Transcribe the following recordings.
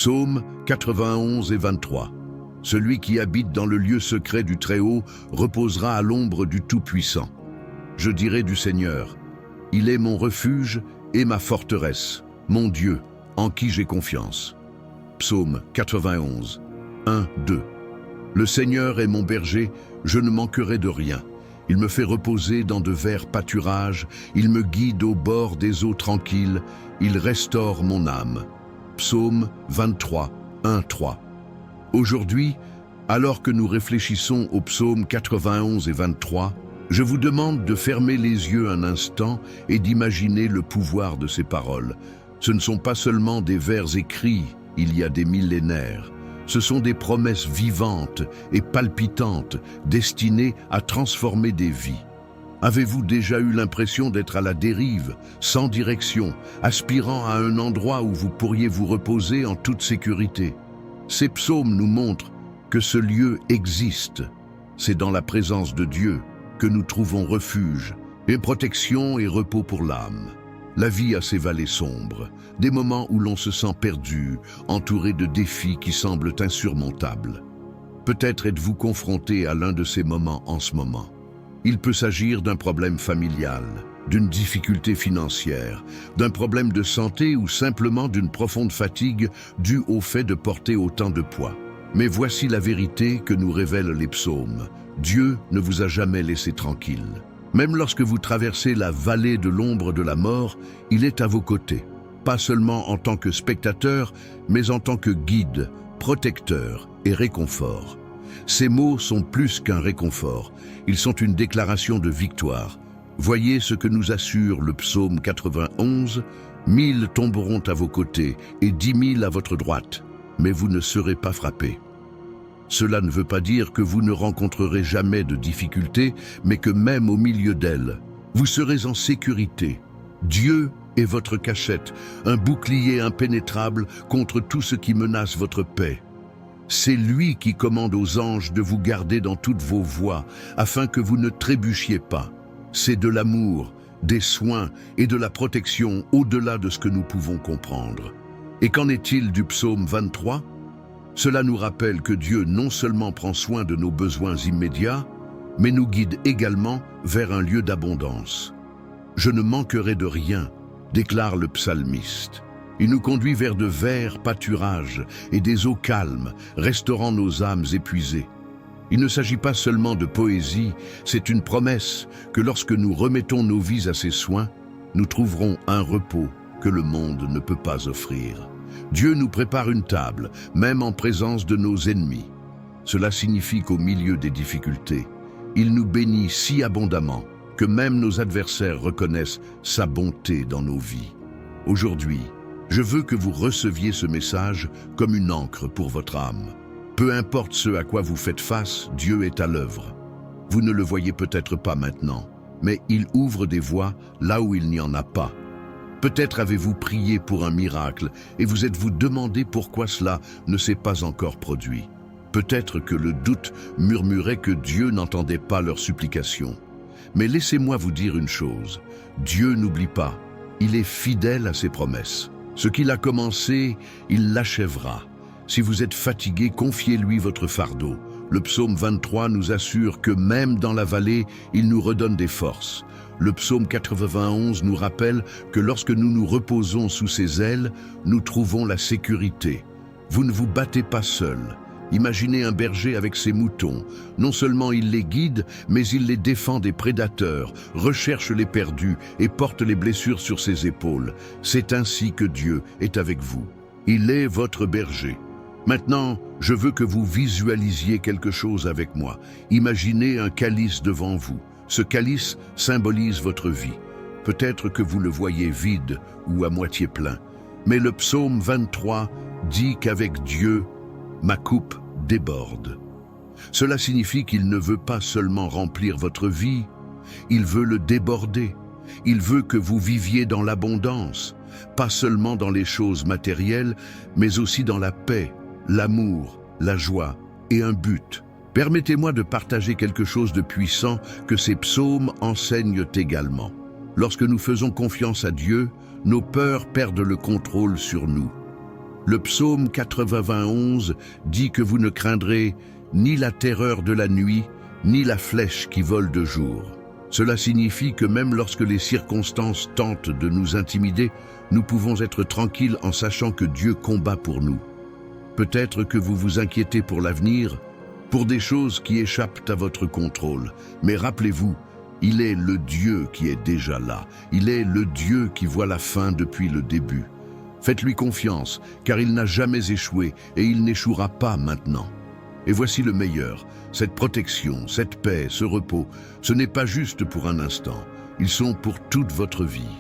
Psaume 91 et 23. Celui qui habite dans le lieu secret du Très-Haut reposera à l'ombre du Tout-Puissant. Je dirai du Seigneur, il est mon refuge et ma forteresse, mon Dieu, en qui j'ai confiance. Psaume 91, 1, 2. Le Seigneur est mon berger, je ne manquerai de rien. Il me fait reposer dans de verts pâturages, il me guide au bord des eaux tranquilles, il restaure mon âme. Psaume 23, 1, 3. Aujourd'hui, alors que nous réfléchissons aux psaumes 91 et 23, je vous demande de fermer les yeux un instant et d'imaginer le pouvoir de ces paroles. Ce ne sont pas seulement des vers écrits il y a des millénaires. Ce sont des promesses vivantes et palpitantes destinées à transformer des vies. Avez-vous déjà eu l'impression d'être à la dérive, sans direction, aspirant à un endroit où vous pourriez vous reposer en toute sécurité? Ces psaumes nous montrent que ce lieu existe. C'est dans la présence de Dieu que nous trouvons refuge, et protection et repos pour l'âme. La vie a ses vallées sombres, des moments où l'on se sent perdu, entouré de défis qui semblent insurmontables. Peut-être êtes-vous confronté à l'un de ces moments en ce moment. Il peut s'agir d'un problème familial, d'une difficulté financière, d'un problème de santé ou simplement d'une profonde fatigue due au fait de porter autant de poids. Mais voici la vérité que nous révèlent les psaumes. Dieu ne vous a jamais laissé tranquille. Même lorsque vous traversez la vallée de l'ombre de la mort, il est à vos côtés. Pas seulement en tant que spectateur, mais en tant que guide, protecteur et réconfort. Ces mots sont plus qu'un réconfort, ils sont une déclaration de victoire. Voyez ce que nous assure le psaume 91, « 1000 tomberont à vos côtés et 10 000 à votre droite, mais vous ne serez pas frappés. » Cela ne veut pas dire que vous ne rencontrerez jamais de difficultés, mais que même au milieu d'elles, vous serez en sécurité. Dieu est votre cachette, un bouclier impénétrable contre tout ce qui menace votre paix. C'est lui qui commande aux anges de vous garder dans toutes vos voies, afin que vous ne trébuchiez pas. C'est de l'amour, des soins et de la protection au-delà de ce que nous pouvons comprendre. Et qu'en est-il du psaume 23 ? Cela nous rappelle que Dieu non seulement prend soin de nos besoins immédiats, mais nous guide également vers un lieu d'abondance. « Je ne manquerai de rien », déclare le psalmiste. Il nous conduit vers de verts pâturages et des eaux calmes, restaurant nos âmes épuisées. Il ne s'agit pas seulement de poésie, c'est une promesse que lorsque nous remettons nos vies à ses soins, nous trouverons un repos que le monde ne peut pas offrir. Dieu nous prépare une table, même en présence de nos ennemis. Cela signifie qu'au milieu des difficultés, il nous bénit si abondamment que même nos adversaires reconnaissent sa bonté dans nos vies. Aujourd'hui, je veux que vous receviez ce message comme une encre pour votre âme. Peu importe ce à quoi vous faites face, Dieu est à l'œuvre. Vous ne le voyez peut-être pas maintenant, mais il ouvre des voies là où il n'y en a pas. Peut-être avez-vous prié pour un miracle et vous êtes-vous demandé pourquoi cela ne s'est pas encore produit. Peut-être que le doute murmurait que Dieu n'entendait pas leurs supplications. Mais laissez-moi vous dire une chose, Dieu n'oublie pas, il est fidèle à ses promesses. Ce qu'il a commencé, il l'achèvera. Si vous êtes fatigué, confiez-lui votre fardeau. Le psaume 23 nous assure que même dans la vallée, il nous redonne des forces. Le psaume 91 nous rappelle que lorsque nous nous reposons sous ses ailes, nous trouvons la sécurité. Vous ne vous battez pas seul. Imaginez un berger avec ses moutons. Non seulement il les guide, mais il les défend des prédateurs, recherche les perdus et porte les blessures sur ses épaules. C'est ainsi que Dieu est avec vous. Il est votre berger. Maintenant, je veux que vous visualisiez quelque chose avec moi. Imaginez un calice devant vous. Ce calice symbolise votre vie. Peut-être que vous le voyez vide ou à moitié plein. Mais le psaume 23 dit qu'avec Dieu, ma coupe déborde. Cela signifie qu'il ne veut pas seulement remplir votre vie, il veut le déborder. Il veut que vous viviez dans l'abondance, pas seulement dans les choses matérielles, mais aussi dans la paix, l'amour, la joie et un but. Permettez-moi de partager quelque chose de puissant que ces psaumes enseignent également. Lorsque nous faisons confiance à Dieu, nos peurs perdent le contrôle sur nous. Le psaume 91 dit que vous ne craindrez ni la terreur de la nuit, ni la flèche qui vole de jour. Cela signifie que même lorsque les circonstances tentent de nous intimider, nous pouvons être tranquilles en sachant que Dieu combat pour nous. Peut-être que vous vous inquiétez pour l'avenir, pour des choses qui échappent à votre contrôle. Mais rappelez-vous, il est le Dieu qui est déjà là. Il est le Dieu qui voit la fin depuis le début. Faites-lui confiance, car il n'a jamais échoué et il n'échouera pas maintenant. Et voici le meilleur, cette protection, cette paix, ce repos, ce n'est pas juste pour un instant, ils sont pour toute votre vie.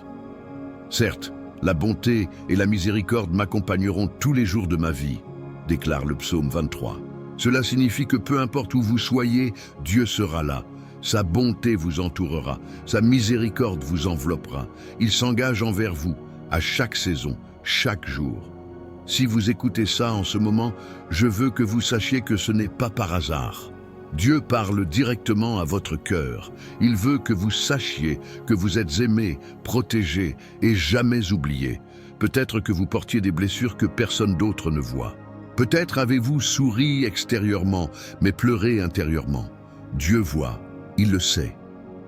Certes, la bonté et la miséricorde m'accompagneront tous les jours de ma vie, déclare le psaume 23. Cela signifie que peu importe où vous soyez, Dieu sera là. Sa bonté vous entourera, sa miséricorde vous enveloppera. Il s'engage envers vous, à chaque saison, chaque jour. Si vous écoutez ça en ce moment, je veux que vous sachiez que ce n'est pas par hasard. Dieu parle directement à votre cœur. Il veut que vous sachiez que vous êtes aimé, protégé et jamais oublié. Peut-être que vous portiez des blessures que personne d'autre ne voit. Peut-être avez-vous souri extérieurement, mais pleuré intérieurement. Dieu voit, il le sait,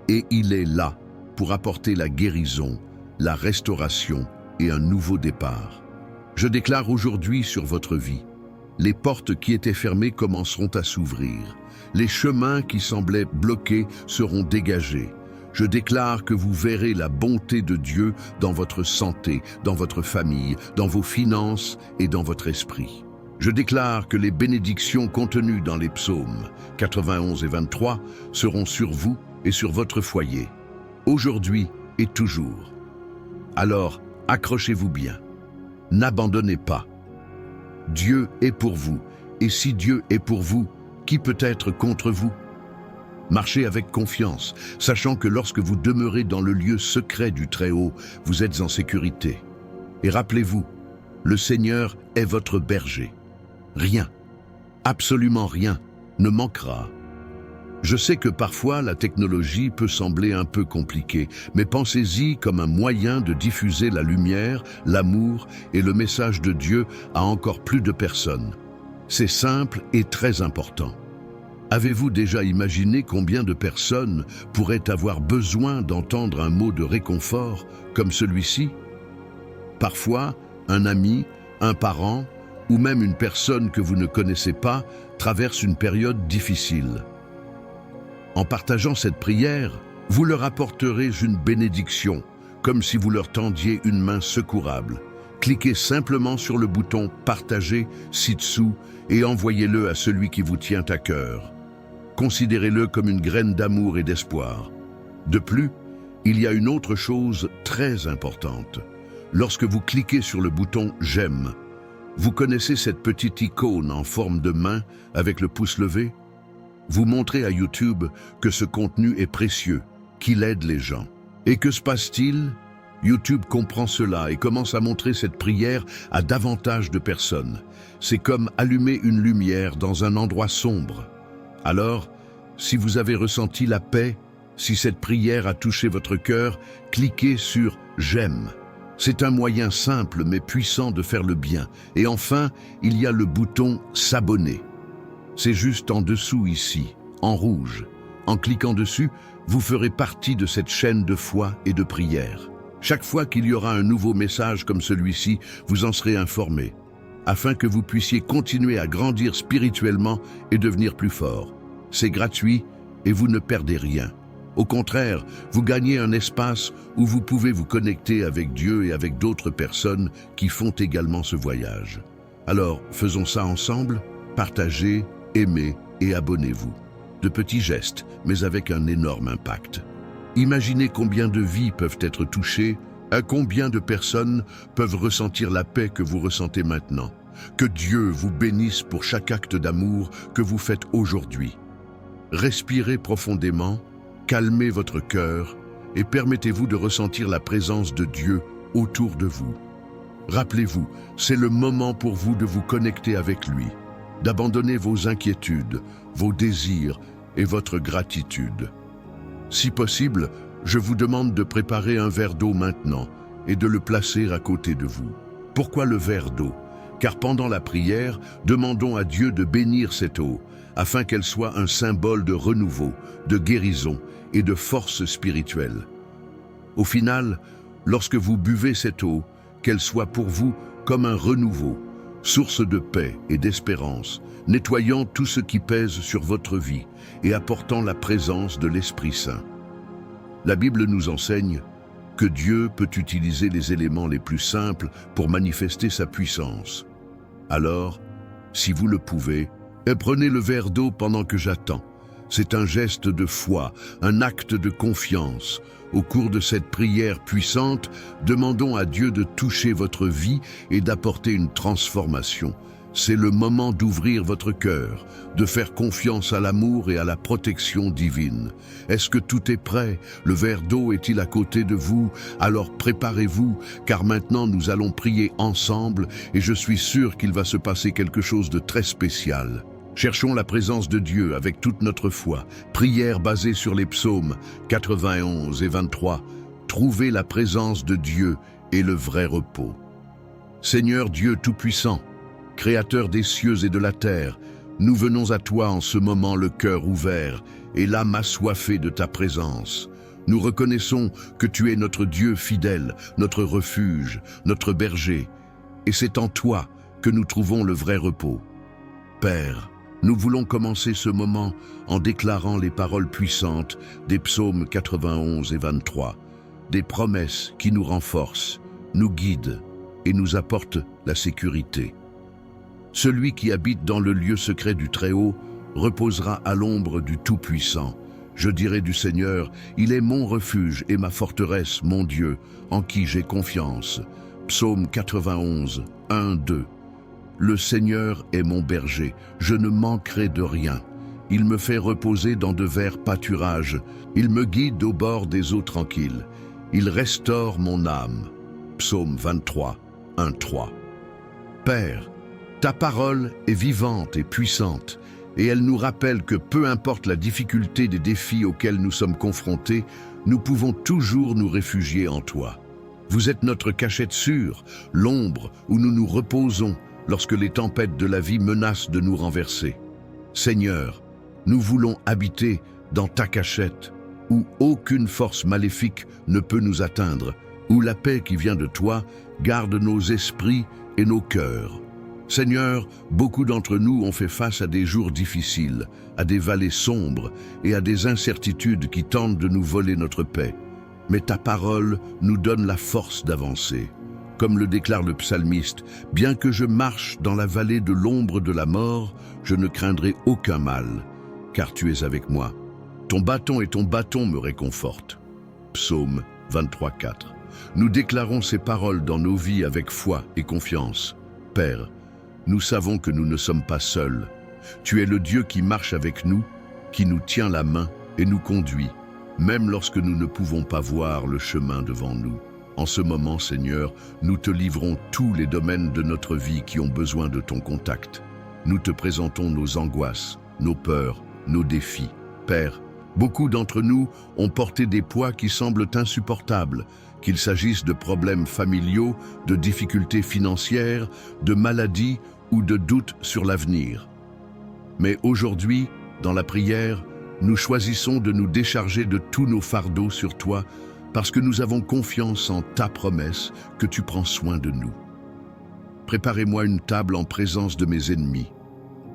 et il est là pour apporter la guérison, la restauration et un nouveau départ. Je déclare aujourd'hui sur votre vie, les portes qui étaient fermées commenceront à s'ouvrir. Les chemins qui semblaient bloqués seront dégagés. Je déclare que vous verrez la bonté de Dieu dans votre santé, dans votre famille, dans vos finances et dans votre esprit. Je déclare que les bénédictions contenues dans les psaumes 91 et 23 seront sur vous et sur votre foyer, aujourd'hui et toujours. Alors, accrochez-vous bien. N'abandonnez pas. Dieu est pour vous, et si Dieu est pour vous, qui peut être contre vous? Marchez avec confiance, sachant que lorsque vous demeurez dans le lieu secret du Très-Haut, vous êtes en sécurité. Et rappelez-vous, le Seigneur est votre berger. Rien, absolument rien, ne manquera. Je sais que parfois la technologie peut sembler un peu compliquée, mais pensez-y comme un moyen de diffuser la lumière, l'amour et le message de Dieu à encore plus de personnes. C'est simple et très important. Avez-vous déjà imaginé combien de personnes pourraient avoir besoin d'entendre un mot de réconfort comme celui-ci? Parfois, un ami, un parent ou même une personne que vous ne connaissez pas traverse une période difficile. En partageant cette prière, vous leur apporterez une bénédiction, comme si vous leur tendiez une main secourable. Cliquez simplement sur le bouton « Partager » ci-dessous et envoyez-le à celui qui vous tient à cœur. Considérez-le comme une graine d'amour et d'espoir. De plus, il y a une autre chose très importante. Lorsque vous cliquez sur le bouton « J'aime », vous connaissez cette petite icône en forme de main avec le pouce levé? Vous montrez à YouTube que ce contenu est précieux, qu'il aide les gens. Et que se passe-t-il? YouTube comprend cela et commence à montrer cette prière à davantage de personnes. C'est comme allumer une lumière dans un endroit sombre. Alors, si vous avez ressenti la paix, si cette prière a touché votre cœur, cliquez sur « J'aime ». C'est un moyen simple mais puissant de faire le bien. Et enfin, il y a le bouton « S'abonner ». C'est juste en dessous ici, en rouge. En cliquant dessus, vous ferez partie de cette chaîne de foi et de prière. Chaque fois qu'il y aura un nouveau message comme celui-ci, vous en serez informé, afin que vous puissiez continuer à grandir spirituellement et devenir plus fort. C'est gratuit et vous ne perdez rien. Au contraire, vous gagnez un espace où vous pouvez vous connecter avec Dieu et avec d'autres personnes qui font également ce voyage. Alors, faisons ça ensemble, partagez, aimez et abonnez-vous. De petits gestes, mais avec un énorme impact. Imaginez combien de vies peuvent être touchées, à combien de personnes peuvent ressentir la paix que vous ressentez maintenant. Que Dieu vous bénisse pour chaque acte d'amour que vous faites aujourd'hui. Respirez profondément, calmez votre cœur et permettez-vous de ressentir la présence de Dieu autour de vous. Rappelez-vous, c'est le moment pour vous de vous connecter avec lui, d'abandonner vos inquiétudes, vos désirs et votre gratitude. Si possible, je vous demande de préparer un verre d'eau maintenant et de le placer à côté de vous. Pourquoi le verre d'eau? car pendant la prière, demandons à Dieu de bénir cette eau, afin qu'elle soit un symbole de renouveau, de guérison et de force spirituelle. Au final, lorsque vous buvez cette eau, qu'elle soit pour vous comme un renouveau, source de paix et d'espérance, nettoyant tout ce qui pèse sur votre vie et apportant la présence de l'Esprit Saint. La Bible nous enseigne que Dieu peut utiliser les éléments les plus simples pour manifester sa puissance. Alors, si vous le pouvez, prenez le verre d'eau pendant que j'attends. C'est un geste de foi, un acte de confiance. Au cours de cette prière puissante, demandons à Dieu de toucher votre vie et d'apporter une transformation. C'est le moment d'ouvrir votre cœur, de faire confiance à l'amour et à la protection divine. Est-ce que tout est prêt? Le verre d'eau est-il à côté de vous? Alors préparez-vous, car maintenant nous allons prier ensemble et je suis sûr qu'il va se passer quelque chose de très spécial. Cherchons la présence de Dieu avec toute notre foi. Prière basée sur les psaumes 91 et 23. Trouvez la présence de Dieu et le vrai repos. Seigneur Dieu Tout-Puissant, Créateur des cieux et de la terre, nous venons à toi en ce moment le cœur ouvert et l'âme assoiffée de ta présence. Nous reconnaissons que tu es notre Dieu fidèle, notre refuge, notre berger, et c'est en toi que nous trouvons le vrai repos. Père, nous voulons commencer ce moment en déclarant les paroles puissantes des psaumes 91 et 23, des promesses qui nous renforcent, nous guident et nous apportent la sécurité. Celui qui habite dans le lieu secret du Très-Haut reposera à l'ombre du Tout-Puissant. Je dirai du Seigneur, il est mon refuge et ma forteresse, mon Dieu, en qui j'ai confiance. Psaume 91, 1, 2. Le Seigneur est mon berger, je ne manquerai de rien. Il me fait reposer dans de verts pâturages, il me guide au bord des eaux tranquilles. Il restaure mon âme. Psaume 23, 1, 3. Père, ta parole est vivante et puissante, et elle nous rappelle que peu importe la difficulté des défis auxquels nous sommes confrontés, nous pouvons toujours nous réfugier en toi. Vous êtes notre cachette sûre, l'ombre où nous nous reposons lorsque les tempêtes de la vie menacent de nous renverser. Seigneur, nous voulons habiter dans ta cachette, où aucune force maléfique ne peut nous atteindre, où la paix qui vient de toi garde nos esprits et nos cœurs. Seigneur, beaucoup d'entre nous ont fait face à des jours difficiles, à des vallées sombres et à des incertitudes qui tentent de nous voler notre paix. Mais ta parole nous donne la force d'avancer. Comme le déclare le psalmiste, « Bien que je marche dans la vallée de l'ombre de la mort, je ne craindrai aucun mal, car tu es avec moi. Ton bâton et ton bâton me réconfortent. » Psaume 23, 4. Nous déclarons ces paroles dans nos vies avec foi et confiance. Père, nous savons que nous ne sommes pas seuls. Tu es le Dieu qui marche avec nous, qui nous tient la main et nous conduit, même lorsque nous ne pouvons pas voir le chemin devant nous. En ce moment, Seigneur, nous te livrons tous les domaines de notre vie qui ont besoin de ton contact. Nous te présentons nos angoisses, nos peurs, nos défis. Père, beaucoup d'entre nous ont porté des poids qui semblent insupportables, qu'il s'agisse de problèmes familiaux, de difficultés financières, de maladies ou de doutes sur l'avenir. Mais aujourd'hui, dans la prière, nous choisissons de nous décharger de tous nos fardeaux sur toi parce que nous avons confiance en ta promesse que tu prends soin de nous. Préparez-moi une table en présence de mes ennemis.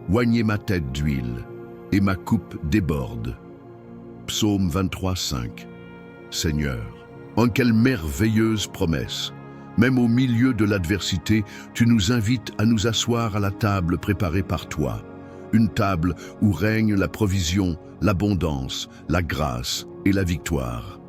Oignez ma tête d'huile et ma coupe déborde. Psaume 23, 5. Seigneur, en quelle merveilleuse promesse! Même au milieu de l'adversité, tu nous invites à nous asseoir à la table préparée par toi. Une table où règne la provision, l'abondance, la grâce et la victoire.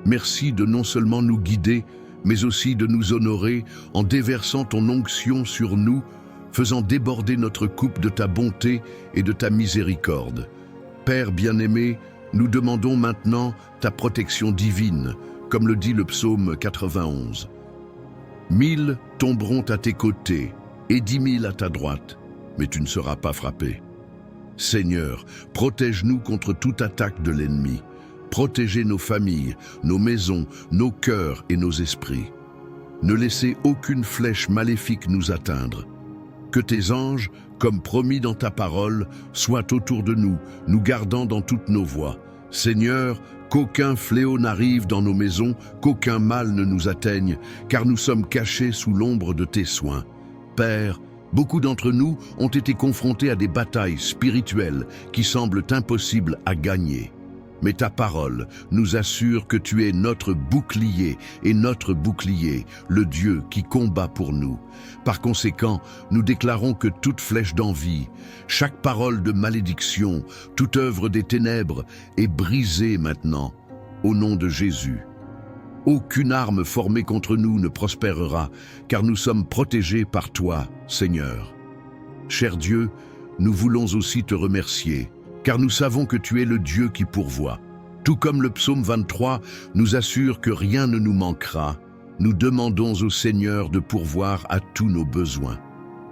Merci de non seulement nous guider, mais aussi de nous honorer en déversant ton onction sur nous, faisant déborder notre coupe de ta bonté et de ta miséricorde. Père bien-aimé, nous demandons maintenant ta protection divine, comme le dit le psaume 91. 1000 tomberont à tes côtés et 10 000 à ta droite, mais tu ne seras pas frappé. Seigneur, protège-nous contre toute attaque de l'ennemi. Protégez nos familles, nos maisons, nos cœurs et nos esprits. Ne laissez aucune flèche maléfique nous atteindre. Que tes anges, comme promis dans ta parole, soient autour de nous, nous gardant dans toutes nos voies. Seigneur, qu'aucun fléau n'arrive dans nos maisons, qu'aucun mal ne nous atteigne, car nous sommes cachés sous l'ombre de tes soins. Père, beaucoup d'entre nous ont été confrontés à des batailles spirituelles qui semblent impossibles à gagner. Mais ta parole nous assure que tu es notre bouclier et notre bouclier, le Dieu qui combat pour nous. Par conséquent, nous déclarons que toute flèche d'envie, chaque parole de malédiction, toute œuvre des ténèbres est brisée maintenant, au nom de Jésus. Aucune arme formée contre nous ne prospérera, car nous sommes protégés par toi, Seigneur. Cher Dieu, nous voulons aussi te remercier, car nous savons que tu es le Dieu qui pourvoit. Tout comme le psaume 23 nous assure que rien ne nous manquera, nous demandons au Seigneur de pourvoir à tous nos besoins.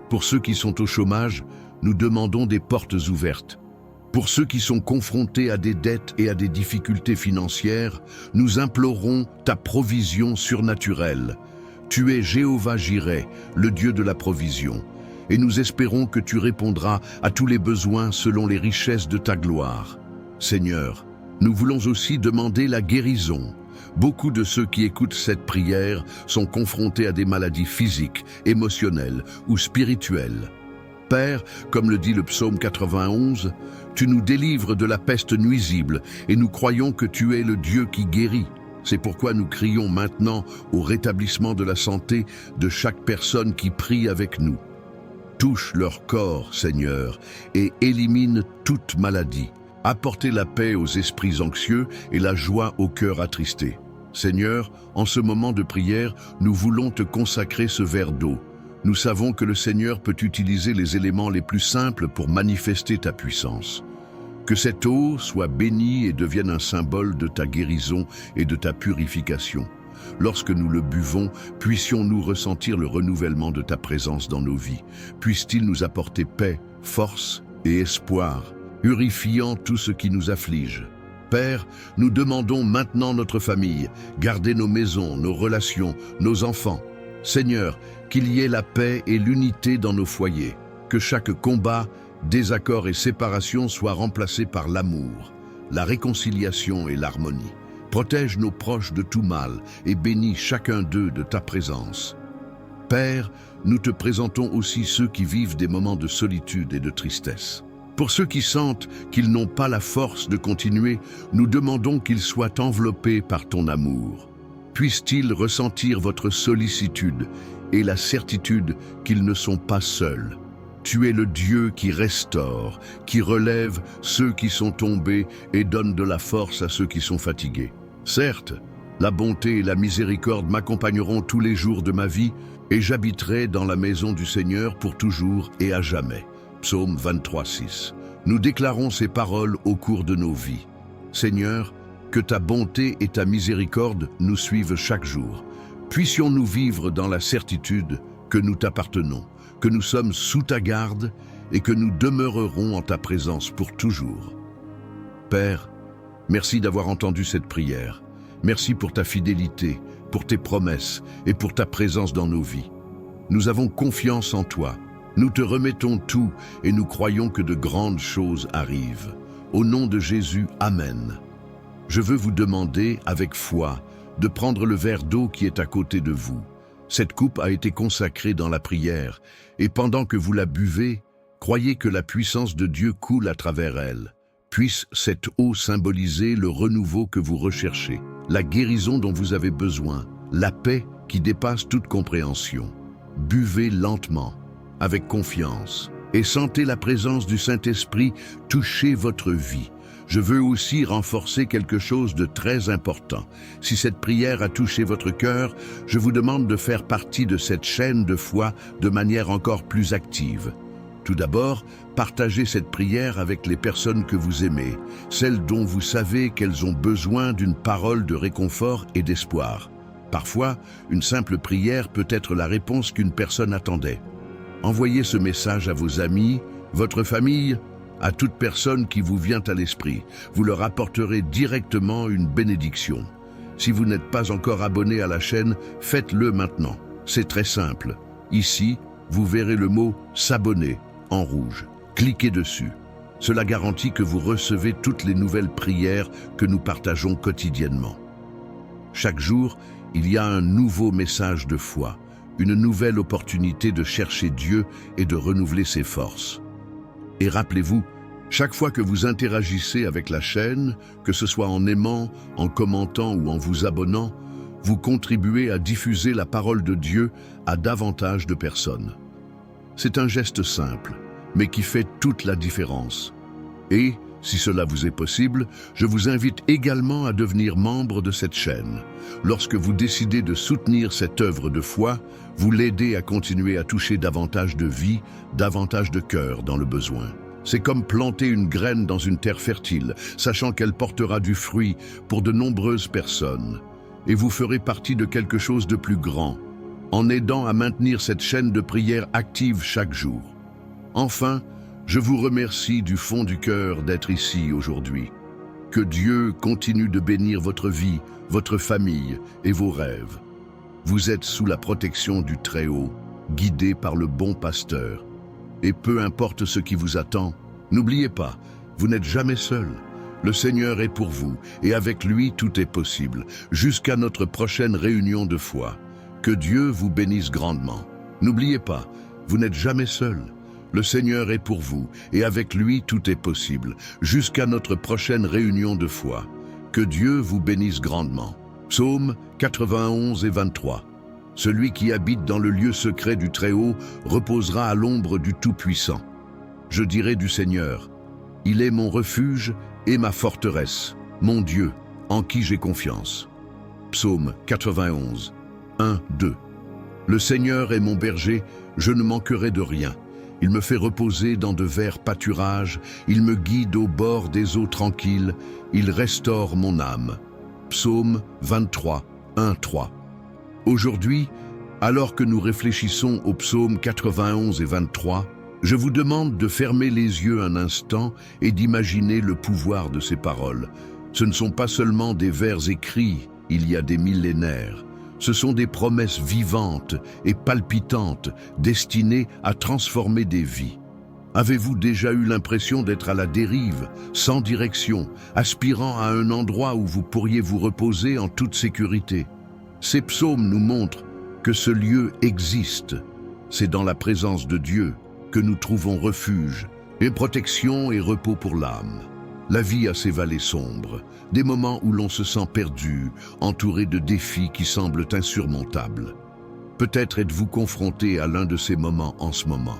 Pour ceux qui sont au chômage, nous demandons des portes ouvertes. Pour ceux qui sont confrontés à des dettes et à des difficultés financières, nous implorons ta provision surnaturelle. Tu es Jéhovah Jireh, le Dieu de la provision. Et nous espérons que tu répondras à tous les besoins selon les richesses de ta gloire. Seigneur, nous voulons aussi demander la guérison. Beaucoup de ceux qui écoutent cette prière sont confrontés à des maladies physiques, émotionnelles ou spirituelles. Père, comme le dit le psaume 91, tu nous délivres de la peste nuisible et nous croyons que tu es le Dieu qui guérit. C'est pourquoi nous crions maintenant au rétablissement de la santé de chaque personne qui prie avec nous. Touche leur corps, Seigneur, et élimine toute maladie. Apportez la paix aux esprits anxieux et la joie aux cœurs attristés. Seigneur, en ce moment de prière, nous voulons te consacrer ce verre d'eau. Nous savons que le Seigneur peut utiliser les éléments les plus simples pour manifester ta puissance. Que cette eau soit bénie et devienne un symbole de ta guérison et de ta purification. Lorsque nous le buvons, puissions-nous ressentir le renouvellement de ta présence dans nos vies. Puisse-t-il nous apporter paix, force et espoir, purifiant tout ce qui nous afflige. Père, nous demandons maintenant notre famille, garder nos maisons, nos relations, nos enfants. Seigneur, qu'il y ait la paix et l'unité dans nos foyers, que chaque combat, désaccord et séparation soient remplacés par l'amour, la réconciliation et l'harmonie. Protège nos proches de tout mal et bénis chacun d'eux de ta présence. Père, nous te présentons aussi ceux qui vivent des moments de solitude et de tristesse. Pour ceux qui sentent qu'ils n'ont pas la force de continuer, nous demandons qu'ils soient enveloppés par ton amour. Puissent-ils ressentir votre sollicitude et la certitude qu'ils ne sont pas seuls. Tu es le Dieu qui restaure, qui relève ceux qui sont tombés et donne de la force à ceux qui sont fatigués. Certes, la bonté et la miséricorde m'accompagneront tous les jours de ma vie et j'habiterai dans la maison du Seigneur pour toujours et à jamais. Psaume 23:6. Nous déclarons ces paroles au cours de nos vies. Seigneur, que ta bonté et ta miséricorde nous suivent chaque jour. Puissions-nous vivre dans la certitude que nous t'appartenons, que nous sommes sous ta garde et que nous demeurerons en ta présence pour toujours. Père, merci d'avoir entendu cette prière. Merci pour ta fidélité, pour tes promesses et pour ta présence dans nos vies. Nous avons confiance en toi. Nous te remettons tout et nous croyons que de grandes choses arrivent. Au nom de Jésus, Amen. Je veux vous demander, avec foi, de prendre le verre d'eau qui est à côté de vous. Cette coupe a été consacrée dans la prière, et pendant que vous la buvez, croyez que la puissance de Dieu coule à travers elle. Puisse cette eau symboliser le renouveau que vous recherchez, la guérison dont vous avez besoin, la paix qui dépasse toute compréhension. Buvez lentement, avec confiance, et sentez la présence du Saint-Esprit toucher votre vie. Je veux aussi renforcer quelque chose de très important. Si cette prière a touché votre cœur, je vous demande de faire partie de cette chaîne de foi de manière encore plus active. Tout d'abord, partagez cette prière avec les personnes que vous aimez, celles dont vous savez qu'elles ont besoin d'une parole de réconfort et d'espoir. Parfois, une simple prière peut être la réponse qu'une personne attendait. Envoyez ce message à vos amis, votre famille, à toute personne qui vous vient à l'esprit. Vous leur apporterez directement une bénédiction. Si vous n'êtes pas encore abonné à la chaîne, faites-le maintenant. C'est très simple. Ici, vous verrez le mot « S'abonner » en rouge. Cliquez dessus. Cela garantit que vous recevez toutes les nouvelles prières que nous partageons quotidiennement. Chaque jour, il y a un nouveau message de foi, une nouvelle opportunité de chercher Dieu et de renouveler ses forces. Et rappelez-vous, chaque fois que vous interagissez avec la chaîne, que ce soit en aimant, en commentant ou en vous abonnant, vous contribuez à diffuser la parole de Dieu à davantage de personnes. C'est un geste simple, mais qui fait toute la différence. Et, si cela vous est possible, je vous invite également à devenir membre de cette chaîne. Lorsque vous décidez de soutenir cette œuvre de foi, vous l'aidez à continuer à toucher davantage de vie, davantage de cœur dans le besoin. C'est comme planter une graine dans une terre fertile, sachant qu'elle portera du fruit pour de nombreuses personnes. Et vous ferez partie de quelque chose de plus grand, en aidant à maintenir cette chaîne de prière active chaque jour. Enfin, je vous remercie du fond du cœur d'être ici aujourd'hui. Que Dieu continue de bénir votre vie, votre famille et vos rêves. Vous êtes sous la protection du Très-Haut, guidé par le bon pasteur. Et peu importe ce qui vous attend, n'oubliez pas, vous n'êtes jamais seul. Le Seigneur est pour vous, et avec lui tout est possible, jusqu'à notre prochaine réunion de foi. Que Dieu vous bénisse grandement. N'oubliez pas, vous n'êtes jamais seul. Le Seigneur est pour vous, et avec lui tout est possible, jusqu'à notre prochaine réunion de foi. Que Dieu vous bénisse grandement. Psaume 91 et 23. Celui qui habite dans le lieu secret du Très-Haut reposera à l'ombre du Tout-Puissant. Je dirai du Seigneur, il est mon refuge et ma forteresse, mon Dieu, en qui j'ai confiance. Psaume 91, 1, 2. Le Seigneur est mon berger, je ne manquerai de rien. Il me fait reposer dans de verts pâturages, il me guide au bord des eaux tranquilles, il restaure mon âme. Psaume 23, 1, 3. Aujourd'hui, alors que nous réfléchissons aux psaumes 91 et 23, je vous demande de fermer les yeux un instant et d'imaginer le pouvoir de ces paroles. Ce ne sont pas seulement des vers écrits il y a des millénaires. Ce sont des promesses vivantes et palpitantes destinées à transformer des vies. Avez-vous déjà eu l'impression d'être à la dérive, sans direction, aspirant à un endroit où vous pourriez vous reposer en toute sécurité? Ces psaumes nous montrent que ce lieu existe. C'est dans la présence de Dieu que nous trouvons refuge, et protection et repos pour l'âme. La vie a ses vallées sombres, des moments où l'on se sent perdu, entouré de défis qui semblent insurmontables. Peut-être êtes-vous confronté à l'un de ces moments en ce moment.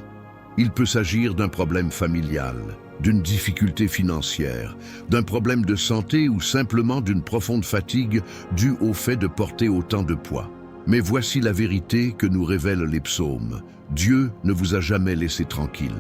Il peut s'agir d'un problème familial, d'une difficulté financière, d'un problème de santé ou simplement d'une profonde fatigue due au fait de porter autant de poids. Mais voici la vérité que nous révèlent les psaumes. Dieu ne vous a jamais laissé tranquille.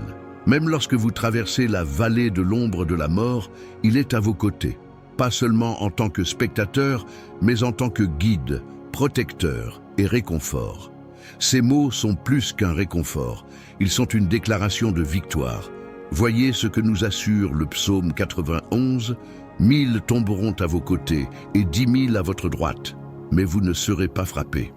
Même lorsque vous traversez la vallée de l'ombre de la mort, il est à vos côtés. Pas seulement en tant que spectateur, mais en tant que guide, protecteur et réconfort. Ces mots sont plus qu'un réconfort, ils sont une déclaration de victoire. Voyez ce que nous assure le psaume 91, « 1000 tomberont à vos côtés et 10 000 à votre droite, mais vous ne serez pas frappés. »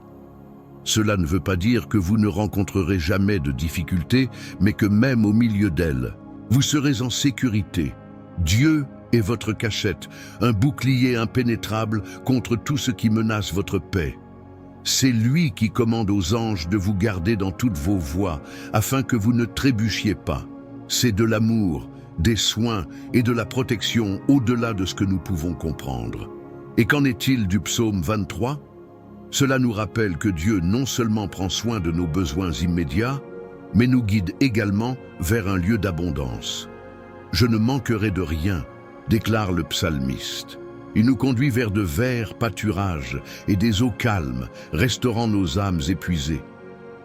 Cela ne veut pas dire que vous ne rencontrerez jamais de difficultés, mais que même au milieu d'elles, vous serez en sécurité. Dieu est votre cachette, un bouclier impénétrable contre tout ce qui menace votre paix. C'est lui qui commande aux anges de vous garder dans toutes vos voies, afin que vous ne trébuchiez pas. C'est de l'amour, des soins et de la protection au-delà de ce que nous pouvons comprendre. Et qu'en est-il du psaume 23 ? Cela nous rappelle que Dieu non seulement prend soin de nos besoins immédiats, mais nous guide également vers un lieu d'abondance. « Je ne manquerai de rien », déclare le psalmiste. Il nous conduit vers de verts pâturages et des eaux calmes, restaurant nos âmes épuisées.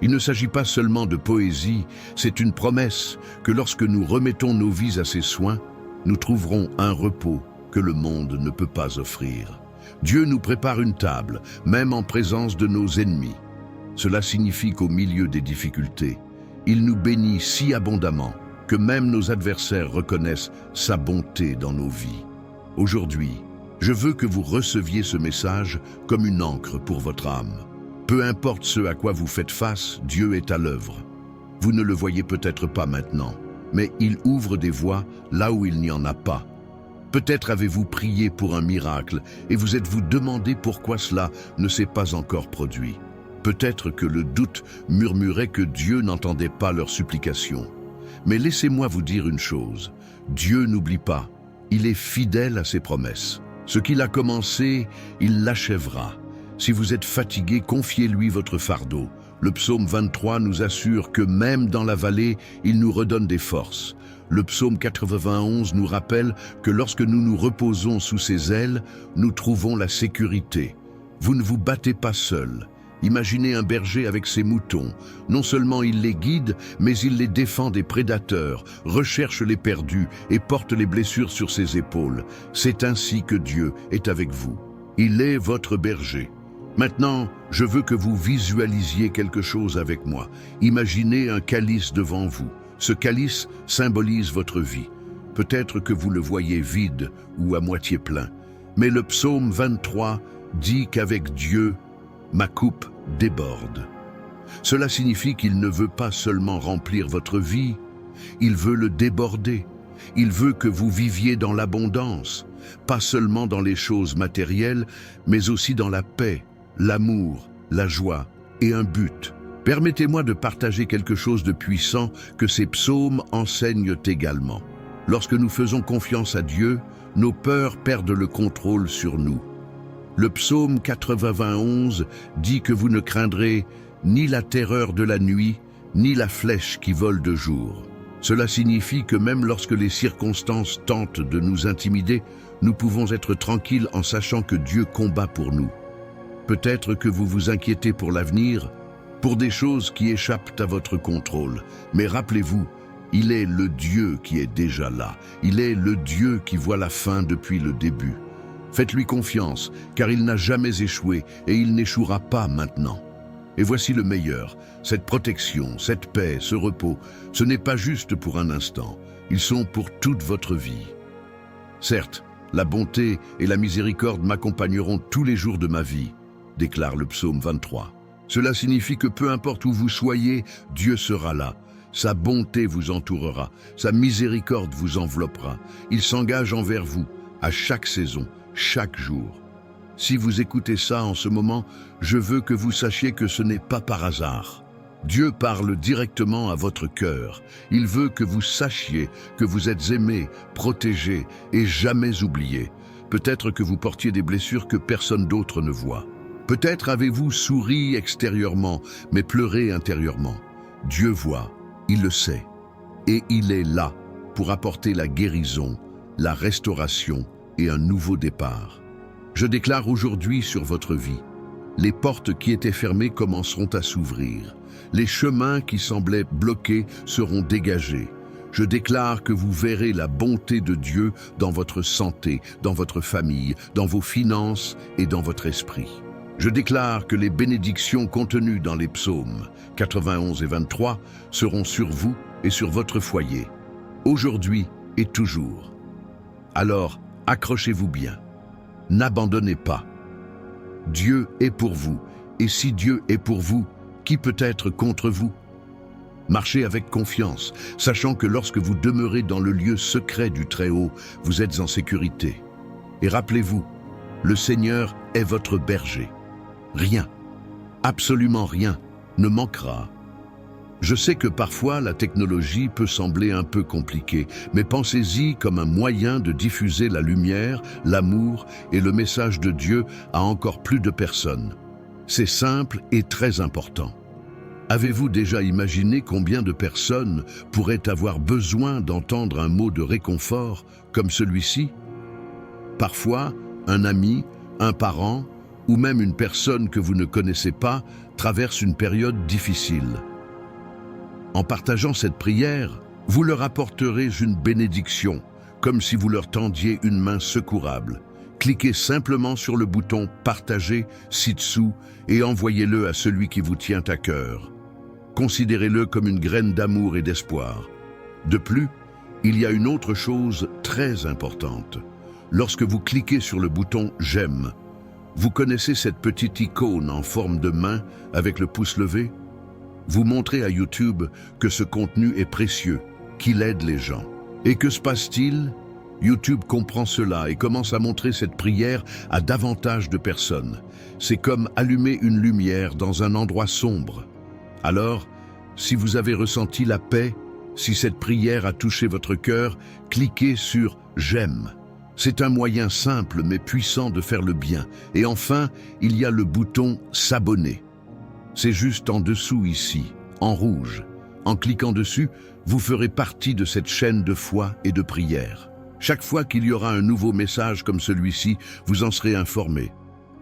Il ne s'agit pas seulement de poésie, c'est une promesse que lorsque nous remettons nos vies à ses soins, nous trouverons un repos que le monde ne peut pas offrir. Dieu nous prépare une table, même en présence de nos ennemis. Cela signifie qu'au milieu des difficultés, il nous bénit si abondamment que même nos adversaires reconnaissent sa bonté dans nos vies. Aujourd'hui, je veux que vous receviez ce message comme une encre pour votre âme. Peu importe ce à quoi vous faites face, Dieu est à l'œuvre. Vous ne le voyez peut-être pas maintenant, mais il ouvre des voies là où il n'y en a pas. Peut-être avez-vous prié pour un miracle et vous êtes-vous demandé pourquoi cela ne s'est pas encore produit. Peut-être que le doute murmurait que Dieu n'entendait pas leurs supplications. Mais laissez-moi vous dire une chose, Dieu n'oublie pas, il est fidèle à ses promesses. Ce qu'il a commencé, il l'achèvera. Si vous êtes fatigué, confiez-lui votre fardeau. Le psaume 23 nous assure que même dans la vallée, il nous redonne des forces. Le psaume 91 nous rappelle que lorsque nous nous reposons sous ses ailes, nous trouvons la sécurité. Vous ne vous battez pas seul. Imaginez un berger avec ses moutons. Non seulement il les guide, mais il les défend des prédateurs, recherche les perdus et porte les blessures sur ses épaules. C'est ainsi que Dieu est avec vous. Il est votre berger. Maintenant, je veux que vous visualisiez quelque chose avec moi. Imaginez un calice devant vous. Ce calice symbolise votre vie. Peut-être que vous le voyez vide ou à moitié plein. Mais le psaume 23 dit qu'avec Dieu, ma coupe déborde. Cela signifie qu'il ne veut pas seulement remplir votre vie, il veut le déborder. Il veut que vous viviez dans l'abondance, pas seulement dans les choses matérielles, mais aussi dans la paix, l'amour, la joie et un but. Permettez-moi de partager quelque chose de puissant que ces psaumes enseignent également. Lorsque nous faisons confiance à Dieu, nos peurs perdent le contrôle sur nous. Le psaume 91 dit que vous ne craindrez ni la terreur de la nuit, ni la flèche qui vole de jour. Cela signifie que même lorsque les circonstances tentent de nous intimider, nous pouvons être tranquilles en sachant que Dieu combat pour nous. Peut-être que vous vous inquiétez pour l'avenir, pour des choses qui échappent à votre contrôle. Mais rappelez-vous, il est le Dieu qui est déjà là. Il est le Dieu qui voit la fin depuis le début. Faites-lui confiance, car il n'a jamais échoué et il n'échouera pas maintenant. Et voici le meilleur, cette protection, cette paix, ce repos, ce n'est pas juste pour un instant, ils sont pour toute votre vie. Certes, la bonté et la miséricorde m'accompagneront tous les jours de ma vie, déclare le psaume 23. Cela signifie que peu importe où vous soyez, Dieu sera là. Sa bonté vous entourera, sa miséricorde vous enveloppera. Il s'engage envers vous, à chaque saison, chaque jour. Si vous écoutez ça en ce moment, je veux que vous sachiez que ce n'est pas par hasard. Dieu parle directement à votre cœur. Il veut que vous sachiez que vous êtes aimé, protégé et jamais oublié. Peut-être que vous portiez des blessures que personne d'autre ne voit. Peut-être avez-vous souri extérieurement, mais pleuré intérieurement. Dieu voit, il le sait, et il est là pour apporter la guérison, la restauration et un nouveau départ. Je déclare aujourd'hui sur votre vie, les portes qui étaient fermées commenceront à s'ouvrir. Les chemins qui semblaient bloqués seront dégagés. Je déclare que vous verrez la bonté de Dieu dans votre santé, dans votre famille, dans vos finances et dans votre esprit. Je déclare que les bénédictions contenues dans les psaumes 91 et 23 seront sur vous et sur votre foyer, aujourd'hui et toujours. Alors, accrochez-vous bien. N'abandonnez pas. Dieu est pour vous, et si Dieu est pour vous, qui peut être contre vous? Marchez avec confiance, sachant que lorsque vous demeurez dans le lieu secret du Très-Haut, vous êtes en sécurité. Et rappelez-vous, le Seigneur est votre berger. Rien, absolument rien, ne manquera. Je sais que parfois la technologie peut sembler un peu compliquée, mais pensez-y comme un moyen de diffuser la lumière, l'amour et le message de Dieu à encore plus de personnes. C'est simple et très important. Avez-vous déjà imaginé combien de personnes pourraient avoir besoin d'entendre un mot de réconfort comme celui-ci? Parfois, un ami, un parent ou même une personne que vous ne connaissez pas traverse une période difficile. En partageant cette prière, vous leur apporterez une bénédiction, comme si vous leur tendiez une main secourable. Cliquez simplement sur le bouton « Partager » ci-dessous et envoyez-le à celui qui vous tient à cœur. Considérez-le comme une graine d'amour et d'espoir. De plus, il y a une autre chose très importante. Lorsque vous cliquez sur le bouton « J'aime », vous connaissez cette petite icône en forme de main avec le pouce levé? Vous montrez à YouTube que ce contenu est précieux, qu'il aide les gens. Et que se passe-t-il? YouTube comprend cela et commence à montrer cette prière à davantage de personnes. C'est comme allumer une lumière dans un endroit sombre. Alors, si vous avez ressenti la paix, si cette prière a touché votre cœur, cliquez sur « J'aime ». C'est un moyen simple mais puissant de faire le bien. Et enfin, il y a le bouton « S'abonner ». C'est juste en dessous ici, en rouge. En cliquant dessus, vous ferez partie de cette chaîne de foi et de prière. Chaque fois qu'il y aura un nouveau message comme celui-ci, vous en serez informé,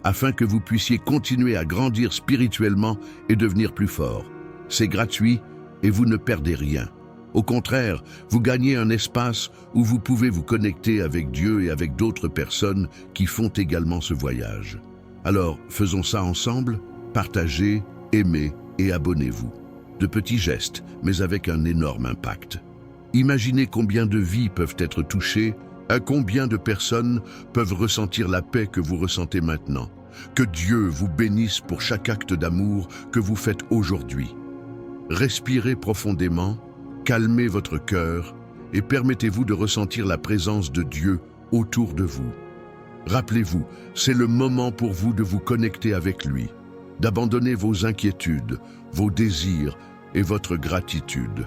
afin que vous puissiez continuer à grandir spirituellement et devenir plus fort. C'est gratuit et vous ne perdez rien. Au contraire, vous gagnez un espace où vous pouvez vous connecter avec Dieu et avec d'autres personnes qui font également ce voyage. Alors, faisons ça ensemble, partagez, aimez et abonnez-vous. De petits gestes, mais avec un énorme impact. Imaginez combien de vies peuvent être touchées, à combien de personnes peuvent ressentir la paix que vous ressentez maintenant. Que Dieu vous bénisse pour chaque acte d'amour que vous faites aujourd'hui. Respirez profondément, calmez votre cœur et permettez-vous de ressentir la présence de Dieu autour de vous. Rappelez-vous, c'est le moment pour vous de vous connecter avec lui, d'abandonner vos inquiétudes, vos désirs et votre gratitude.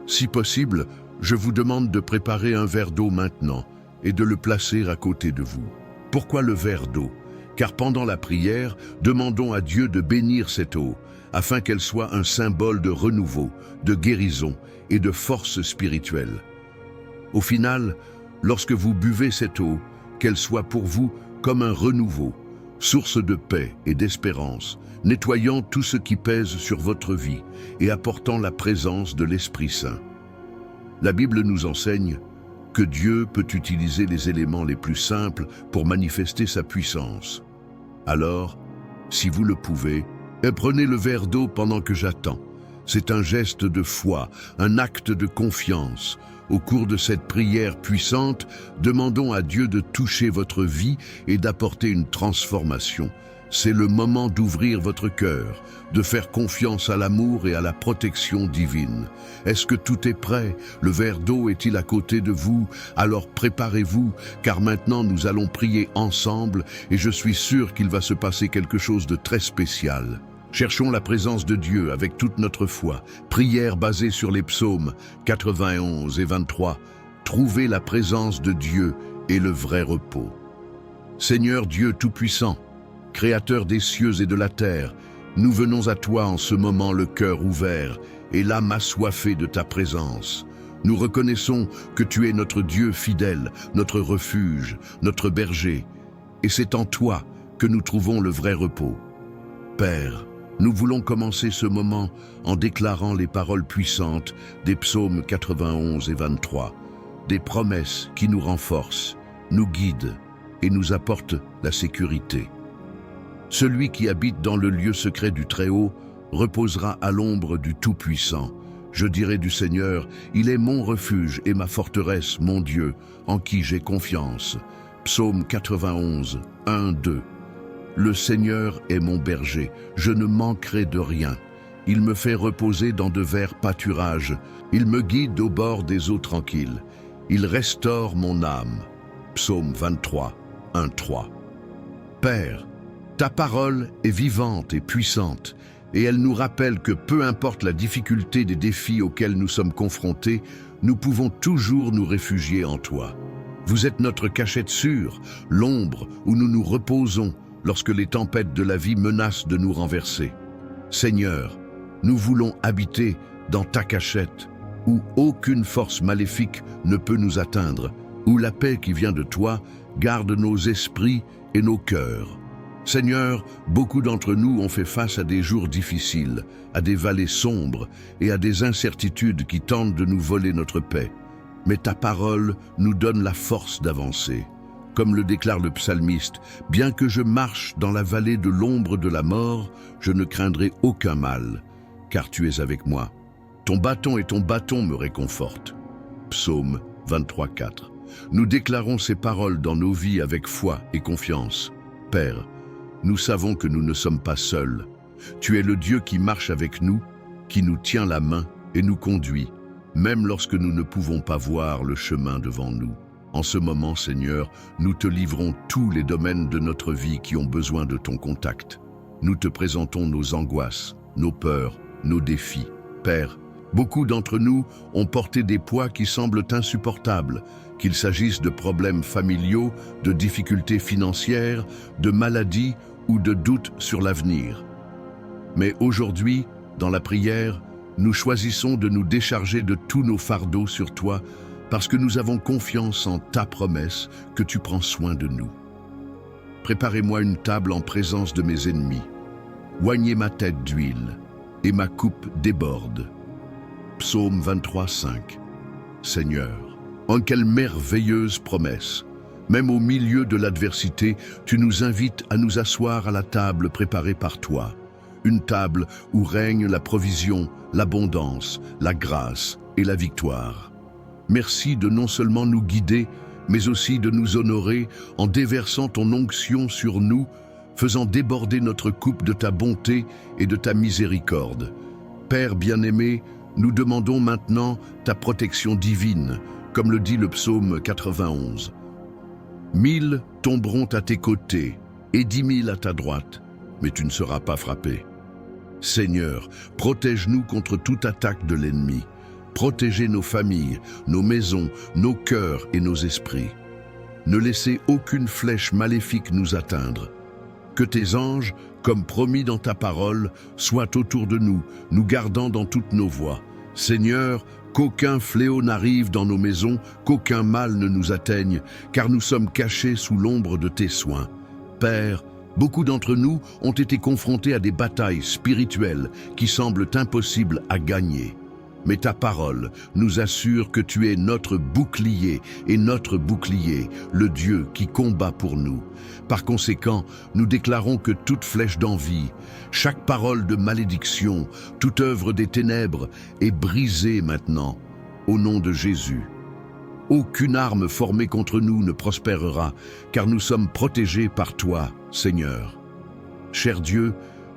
Si possible, je vous demande de préparer un verre d'eau maintenant et de le placer à côté de vous. Pourquoi le verre d'eau? Car pendant la prière, demandons à Dieu de bénir cette eau, afin qu'elle soit un symbole de renouveau, de guérison et de force spirituelle. Au final, lorsque vous buvez cette eau, qu'elle soit pour vous comme un renouveau, source de paix et d'espérance, nettoyant tout ce qui pèse sur votre vie et apportant la présence de l'Esprit Saint. La Bible nous enseigne que Dieu peut utiliser les éléments les plus simples pour manifester sa puissance. Alors, si vous le pouvez, prenez le verre d'eau pendant que j'attends. C'est un geste de foi, un acte de confiance. Au cours de cette prière puissante, demandons à Dieu de toucher votre vie et d'apporter une transformation. C'est le moment d'ouvrir votre cœur, de faire confiance à l'amour et à la protection divine. Est-ce que tout est prêt? Le verre d'eau est-il à côté de vous? Alors préparez-vous, car maintenant nous allons prier ensemble et je suis sûr qu'il va se passer quelque chose de très spécial. Cherchons la présence de Dieu avec toute notre foi. Prière basée sur les psaumes 91 et 23. Trouvez la présence de Dieu et le vrai repos. Seigneur Dieu Tout-Puissant, Créateur des cieux et de la terre, nous venons à toi en ce moment le cœur ouvert et l'âme assoiffée de ta présence. Nous reconnaissons que tu es notre Dieu fidèle, notre refuge, notre berger, et c'est en toi que nous trouvons le vrai repos. Père, nous voulons commencer ce moment en déclarant les paroles puissantes des psaumes 91 et 23, des promesses qui nous renforcent, nous guident et nous apportent la sécurité. Celui qui habite dans le lieu secret du Très-Haut reposera à l'ombre du Tout-Puissant. Je dirai du Seigneur, il est mon refuge et ma forteresse, mon Dieu, en qui j'ai confiance. Psaume 91, 1, 2. Le Seigneur est mon berger, je ne manquerai de rien. Il me fait reposer dans de verts pâturages, il me guide au bord des eaux tranquilles. Il restaure mon âme. Psaume 23, 1, 3. Père, ta parole est vivante et puissante, et elle nous rappelle que peu importe la difficulté des défis auxquels nous sommes confrontés, nous pouvons toujours nous réfugier en toi. Vous êtes notre cachette sûre, l'ombre où nous nous reposons lorsque les tempêtes de la vie menacent de nous renverser. Seigneur, nous voulons habiter dans ta cachette, où aucune force maléfique ne peut nous atteindre, où la paix qui vient de toi garde nos esprits et nos cœurs. Seigneur, beaucoup d'entre nous ont fait face à des jours difficiles, à des vallées sombres et à des incertitudes qui tentent de nous voler notre paix. Mais ta parole nous donne la force d'avancer. Comme le déclare le psalmiste, « Bien que je marche dans la vallée de l'ombre de la mort, je ne craindrai aucun mal, car tu es avec moi. Ton bâton et ton bâton me réconfortent. » Psaume 23, 4. Nous déclarons ces paroles dans nos vies avec foi et confiance. Père, nous savons que nous ne sommes pas seuls. Tu es le Dieu qui marche avec nous, qui nous tient la main et nous conduit, même lorsque nous ne pouvons pas voir le chemin devant nous. En ce moment, Seigneur, nous te livrons tous les domaines de notre vie qui ont besoin de ton contact. Nous te présentons nos angoisses, nos peurs, nos défis. Père, beaucoup d'entre nous ont porté des poids qui semblent insupportables, qu'il s'agisse de problèmes familiaux, de difficultés financières, de maladies ou de doutes sur l'avenir. Mais aujourd'hui, dans la prière, nous choisissons de nous décharger de tous nos fardeaux sur toi parce que nous avons confiance en ta promesse que tu prends soin de nous. Préparez-moi une table en présence de mes ennemis. Oignez ma tête d'huile et ma coupe déborde. Psaume 23, 5. Seigneur, en quelle merveilleuse promesse! Même au milieu de l'adversité, tu nous invites à nous asseoir à la table préparée par toi. Une table où règne la provision, l'abondance, la grâce et la victoire. Merci de non seulement nous guider, mais aussi de nous honorer en déversant ton onction sur nous, faisant déborder notre coupe de ta bonté et de ta miséricorde. Père bien-aimé, nous demandons maintenant ta protection divine, comme le dit le psaume 91. 1000 tomberont à tes côtés et 10 000 à ta droite, mais tu ne seras pas frappé. Seigneur, protège-nous contre toute attaque de l'ennemi. Protégez nos familles, nos maisons, nos cœurs et nos esprits. Ne laissez aucune flèche maléfique nous atteindre. Que tes anges, comme promis dans ta parole, soient autour de nous, nous gardant dans toutes nos voies. Seigneur, qu'aucun fléau n'arrive dans nos maisons, qu'aucun mal ne nous atteigne, car nous sommes cachés sous l'ombre de tes soins. Père, beaucoup d'entre nous ont été confrontés à des batailles spirituelles qui semblent impossibles à gagner. Mais ta parole nous assure que tu es notre bouclier et notre bouclier, le Dieu qui combat pour nous. Par conséquent, nous déclarons que toute flèche d'envie, chaque parole de malédiction, toute œuvre des ténèbres est brisée maintenant, au nom de Jésus. Aucune arme formée contre nous ne prospérera, car nous sommes protégés par toi, Seigneur. Cher Dieu,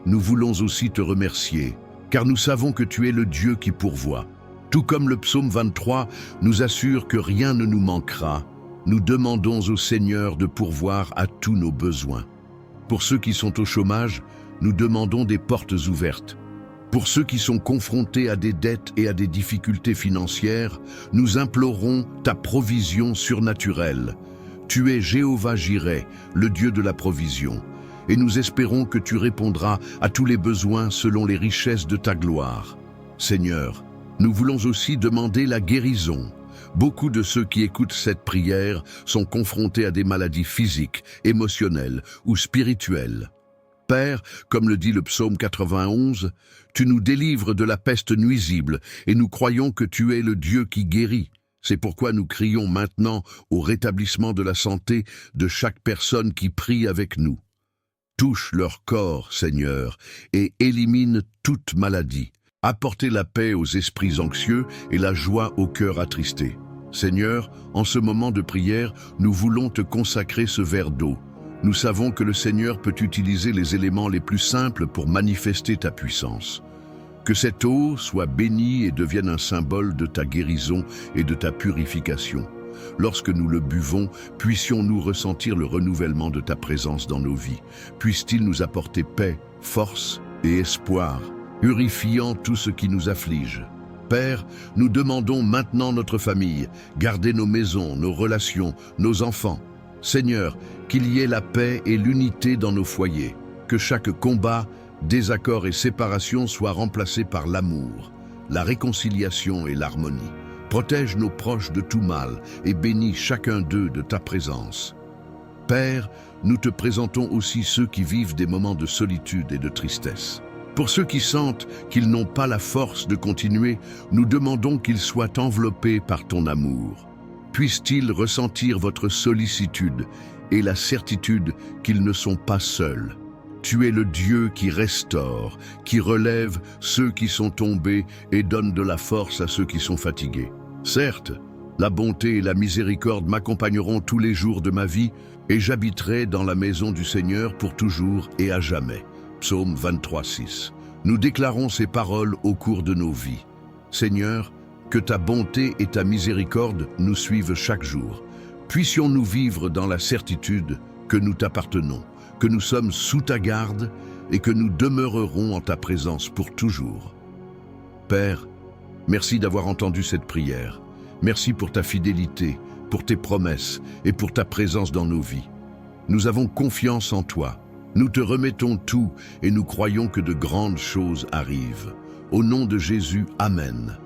nous voulons aussi te remercier, car nous savons que tu es le Dieu qui pourvoit. Tout comme le psaume 23 nous assure que rien ne nous manquera, nous demandons au Seigneur de pourvoir à tous nos besoins. Pour ceux qui sont au chômage, nous demandons des portes ouvertes. Pour ceux qui sont confrontés à des dettes et à des difficultés financières, nous implorons ta provision surnaturelle. Tu es Jéhovah Jireh, le Dieu de la provision. Et nous espérons que tu répondras à tous les besoins selon les richesses de ta gloire. Seigneur, nous voulons aussi demander la guérison. Beaucoup de ceux qui écoutent cette prière sont confrontés à des maladies physiques, émotionnelles ou spirituelles. Père, comme le dit le psaume 91, tu nous délivres de la peste nuisible et nous croyons que tu es le Dieu qui guérit. C'est pourquoi nous crions maintenant au rétablissement de la santé de chaque personne qui prie avec nous. Touche leur corps, Seigneur, et élimine toute maladie. Apportez la paix aux esprits anxieux et la joie aux cœurs attristés. Seigneur, en ce moment de prière, nous voulons te consacrer ce verre d'eau. Nous savons que le Seigneur peut utiliser les éléments les plus simples pour manifester ta puissance. Que cette eau soit bénie et devienne un symbole de ta guérison et de ta purification. Lorsque nous le buvons, puissions-nous ressentir le renouvellement de ta présence dans nos vies. Puisse-t-il nous apporter paix, force et espoir, purifiant tout ce qui nous afflige. Père, nous demandons maintenant notre famille, garder nos maisons, nos relations, nos enfants. Seigneur, qu'il y ait la paix et l'unité dans nos foyers, que chaque combat, désaccord et séparation soient remplacés par l'amour, la réconciliation et l'harmonie. Protège nos proches de tout mal et bénis chacun d'eux de ta présence. Père, nous te présentons aussi ceux qui vivent des moments de solitude et de tristesse. Pour ceux qui sentent qu'ils n'ont pas la force de continuer, nous demandons qu'ils soient enveloppés par ton amour. Puissent-ils ressentir votre sollicitude et la certitude qu'ils ne sont pas seuls. Tu es le Dieu qui restaure, qui relève ceux qui sont tombés et donne de la force à ceux qui sont fatigués. Certes, la bonté et la miséricorde m'accompagneront tous les jours de ma vie et j'habiterai dans la maison du Seigneur pour toujours et à jamais. Psaume 23, 6. Nous déclarons ces paroles au cours de nos vies. Seigneur, que ta bonté et ta miséricorde nous suivent chaque jour. Puissions-nous vivre dans la certitude que nous t'appartenons, que nous sommes sous ta garde et que nous demeurerons en ta présence pour toujours. Père, merci d'avoir entendu cette prière. Merci pour ta fidélité, pour tes promesses et pour ta présence dans nos vies. Nous avons confiance en toi. Nous te remettons tout et nous croyons que de grandes choses arrivent. Au nom de Jésus, Amen.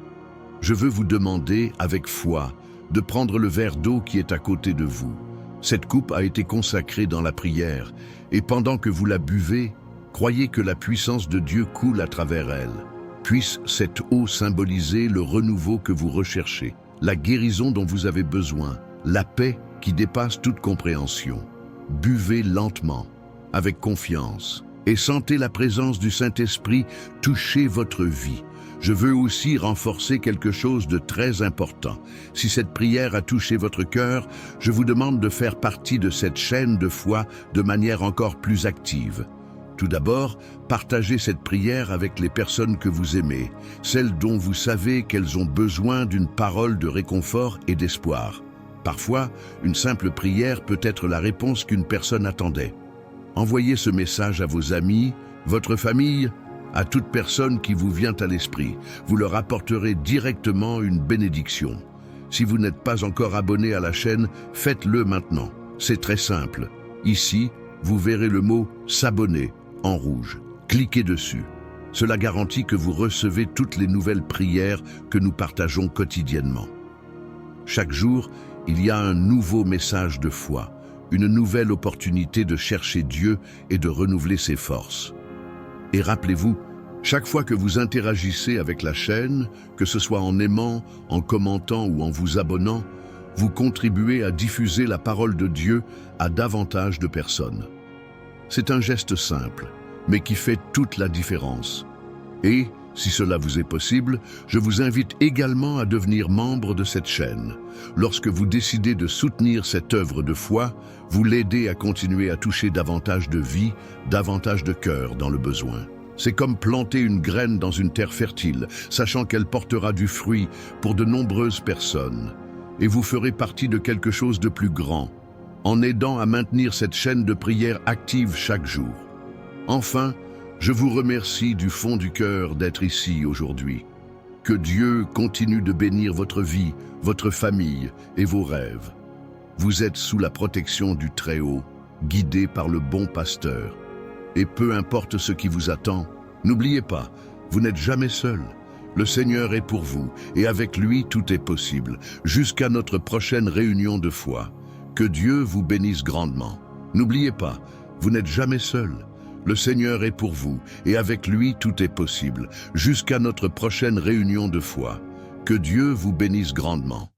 Je veux vous demander, avec foi, de prendre le verre d'eau qui est à côté de vous. Cette coupe a été consacrée dans la prière, et pendant que vous la buvez, croyez que la puissance de Dieu coule à travers elle. Puisse cette eau symboliser le renouveau que vous recherchez, la guérison dont vous avez besoin, la paix qui dépasse toute compréhension. Buvez lentement, avec confiance, et sentez la présence du Saint-Esprit toucher votre vie. Je veux aussi renforcer quelque chose de très important. Si cette prière a touché votre cœur, je vous demande de faire partie de cette chaîne de foi de manière encore plus active. Tout d'abord, partagez cette prière avec les personnes que vous aimez, celles dont vous savez qu'elles ont besoin d'une parole de réconfort et d'espoir. Parfois, une simple prière peut être la réponse qu'une personne attendait. Envoyez ce message à vos amis, votre famille, à toute personne qui vous vient à l'esprit. Vous leur apporterez directement une bénédiction. Si vous n'êtes pas encore abonné à la chaîne, faites-le maintenant. C'est très simple. Ici, vous verrez le mot « S'abonner » en rouge. Cliquez dessus. Cela garantit que vous recevez toutes les nouvelles prières que nous partageons quotidiennement. Chaque jour, il y a un nouveau message de foi, une nouvelle opportunité de chercher Dieu et de renouveler ses forces. Et rappelez-vous, chaque fois que vous interagissez avec la chaîne, que ce soit en aimant, en commentant ou en vous abonnant, vous contribuez à diffuser la parole de Dieu à davantage de personnes. C'est un geste simple, mais qui fait toute la différence. Et, si cela vous est possible, je vous invite également à devenir membre de cette chaîne. Lorsque vous décidez de soutenir cette œuvre de foi, vous l'aidez à continuer à toucher davantage de vie, davantage de cœur dans le besoin. C'est comme planter une graine dans une terre fertile, sachant qu'elle portera du fruit pour de nombreuses personnes. Et vous ferez partie de quelque chose de plus grand, en aidant à maintenir cette chaîne de prière active chaque jour. Enfin, je vous remercie du fond du cœur d'être ici aujourd'hui. Que Dieu continue de bénir votre vie, votre famille et vos rêves. Vous êtes sous la protection du Très-Haut, guidé par le bon pasteur. Et peu importe ce qui vous attend, n'oubliez pas, vous n'êtes jamais seul. Le Seigneur est pour vous et avec lui tout est possible, jusqu'à notre prochaine réunion de foi. Que Dieu vous bénisse grandement. N'oubliez pas, vous n'êtes jamais seul. Le Seigneur est pour vous et avec lui tout est possible, jusqu'à notre prochaine réunion de foi. Que Dieu vous bénisse grandement.